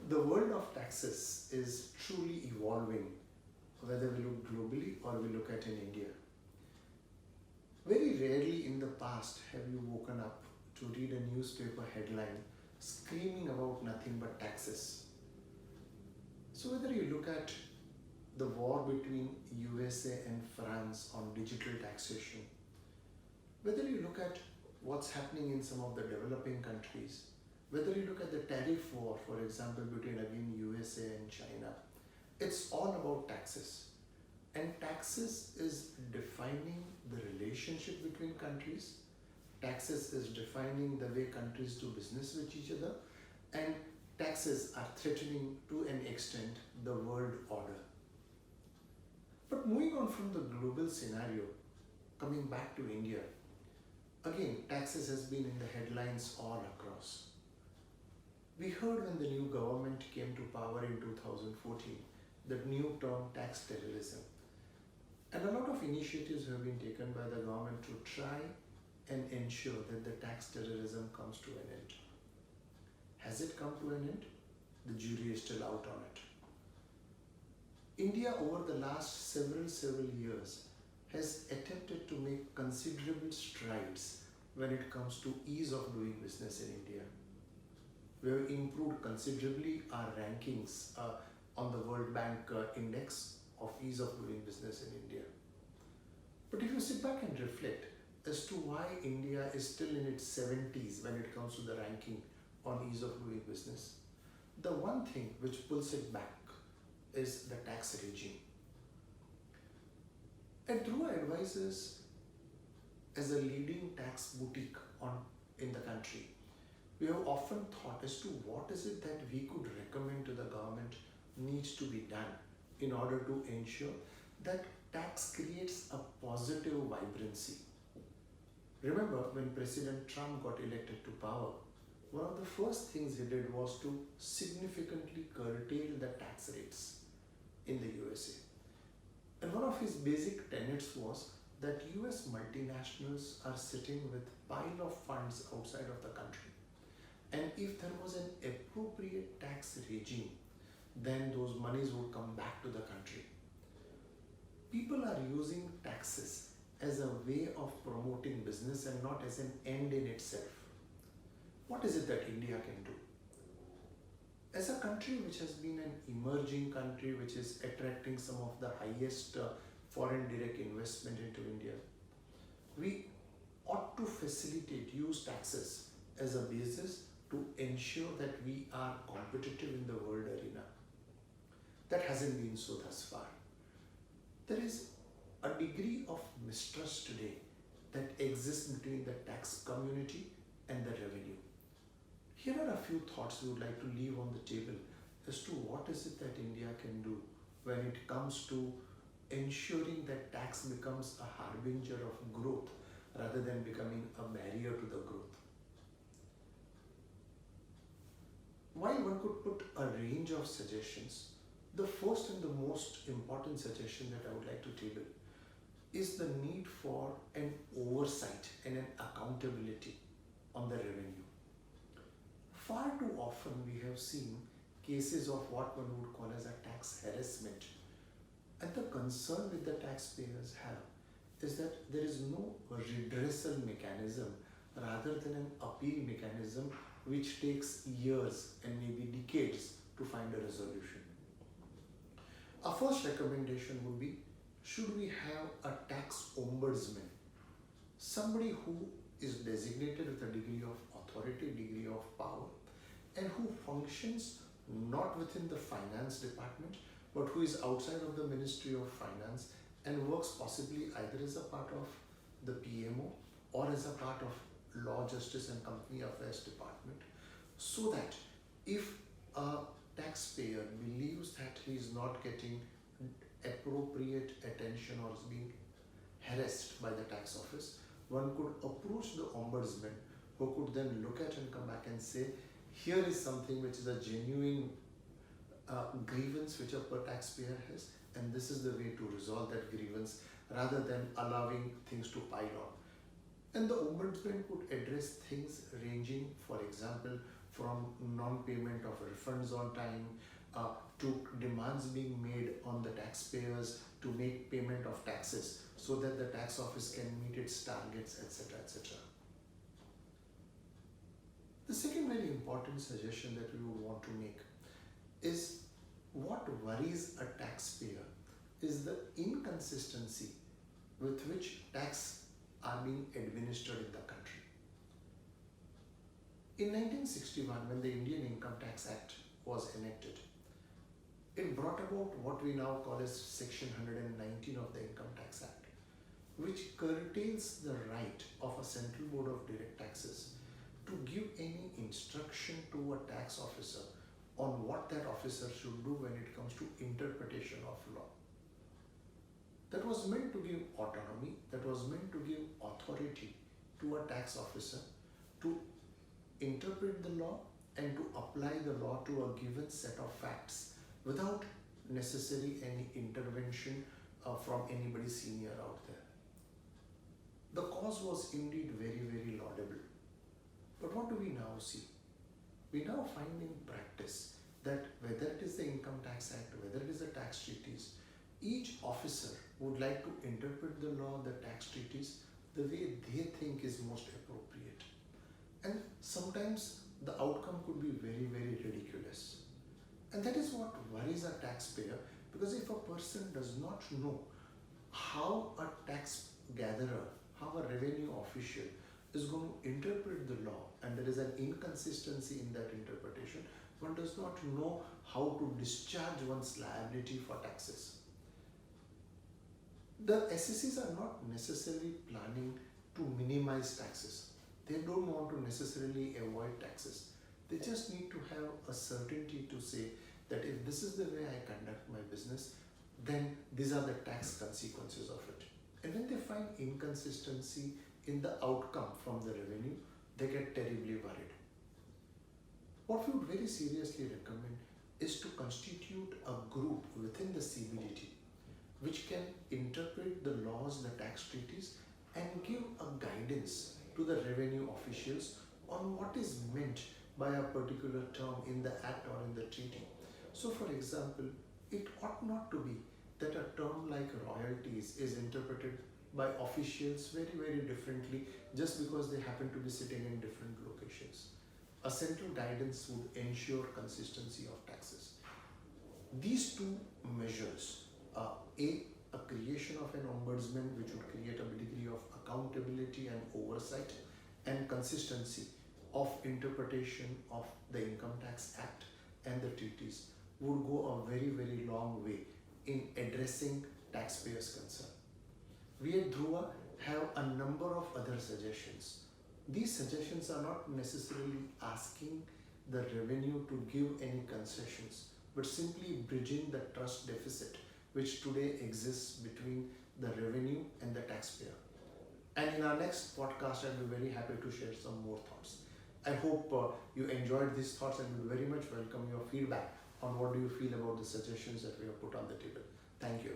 The world of taxes is truly evolving, whether we look globally or we look at in India. Very rarely in the past have you woken up to read a newspaper headline screaming about nothing but taxes. So whether you look at the war between USA and France on digital taxation, whether you look at what's happening in some of the developing countries, whether you look at the tariff war, for example, between again USA and China, it's all about taxes. And taxes is defining the relationship between countries. Taxes is defining the way countries do business with each other. And taxes are threatening to an extent the world order. But moving on from the global scenario, coming back to India, again, taxes has been in the headlines all across. We heard when the new government came to power in 2014, the new term tax terrorism. And a lot of initiatives have been taken by the government to try and ensure that the tax terrorism comes to an end. Has it come to an end? The jury is still out on it. India over the last several years has attempted to make considerable strides when it comes to ease of doing business in India. We have improved considerably our rankings on the World Bank Index of ease of doing business in India. But if you sit back and reflect as to why India is still in its 70s when it comes to the ranking on ease of doing business, the one thing which pulls it back is the tax regime. And Dhruva advises as a leading tax boutique in the country, we have often thought as to what is it that we could recommend to the government needs to be done in order to ensure that tax creates a positive vibrancy. Remember when President Trump got elected to power, one of the first things he did was to significantly curtail the tax rates in the USA. And one of his basic tenets was that US multinationals are sitting with pile of funds outside of the country. And if there was an appropriate tax regime, then those monies would come back to the country. People are using taxes as a way of promoting business and not as an end in itself. What is it that India can do? As a country which has been an emerging country, which is attracting some of the highest foreign direct investment into India, we ought to use taxes as a basis to ensure that we are competitive in the world arena. That hasn't been so thus far. There is a degree of mistrust today that exists between the tax community and the revenue. Here are a few thoughts we would like to leave on the table as to what is it that India can do when it comes to ensuring that tax becomes a harbinger of growth rather than becoming a barrier to the growth. While one could put a range of suggestions, the first and the most important suggestion that I would like to table is the need for an oversight and an accountability on the revenue. Far too often we have seen cases of what one would call as a tax harassment. And the concern with the taxpayers have is that there is no redressal mechanism rather than an appeal mechanism which takes years and maybe decades to find a resolution. Our first recommendation would be, should we have a tax ombudsman? Somebody who is designated with a degree of authority, degree of power, and who functions not within the finance department, but who is outside of the Ministry of Finance and works possibly either as a part of the PMO or as a part of Law, Justice and Company Affairs Department, so that if a taxpayer believes that he is not getting appropriate attention or is being harassed by the tax office, one could approach the ombudsman who could then look at and come back and say, here is something which is a genuine grievance which a taxpayer has, and this is the way to resolve that grievance rather than allowing things to pile on. And the ombudsman could address things ranging, for example, from non-payment of refunds on time to demands being made on the taxpayers to make payment of taxes so that the tax office can meet its targets, etc. etc. The second very important suggestion that we would want to make is what worries a taxpayer is the inconsistency with which tax are being administered in the country. In 1961, when the Indian Income Tax Act was enacted, it brought about what we now call as Section 119 of the Income Tax Act, which curtails the right of a Central Board of Direct Taxes to give any instruction to a tax officer on what that officer should do when it comes to interpretation of law. That was meant to give autonomy, that was meant to give authority to a tax officer to interpret the law and to apply the law to a given set of facts without necessarily any intervention from anybody senior out there. The cause was indeed very, very laudable. But what do we now see? We now find in practice that whether it is the Income Tax Act, whether it is the tax treaties, each officer would like to interpret the law, the tax treaties, the way they think is most appropriate. And sometimes the outcome could be very, very ridiculous. And that is what worries a taxpayer, because if a person does not know how a tax gatherer, how a revenue official is going to interpret the law, and there is an inconsistency in that interpretation, one does not know how to discharge one's liability for taxes. The SSCs are not necessarily planning to minimize taxes. They don't want to necessarily avoid taxes. They just need to have a certainty to say that if this is the way I conduct my business, then these are the tax consequences of it. And when they find inconsistency in the outcome from the revenue, they get terribly worried. What we would very seriously recommend is to constitute a group within the CBDT which can interpret the laws, the tax treaties, and give a guidance to the revenue officials on what is meant by a particular term in the act or in the treaty. So for example, it ought not to be that a term like royalties is interpreted by officials very, very differently just because they happen to be sitting in different locations. A central guidance would ensure consistency of taxes. These two measures, a creation of an ombudsman which would create a degree of accountability and oversight, and consistency of interpretation of the Income Tax Act and the treaties would go a very, very long way in addressing taxpayers' concern. We at Dhruva have a number of other suggestions. These suggestions are not necessarily asking the revenue to give any concessions, but simply bridging the trust deficit which today exists between the revenue and the taxpayer. And in our next podcast, I'll be very happy to share some more thoughts. I hope you enjoyed these thoughts, and would very much welcome your feedback on what do you feel about the suggestions that we have put on the table. Thank you.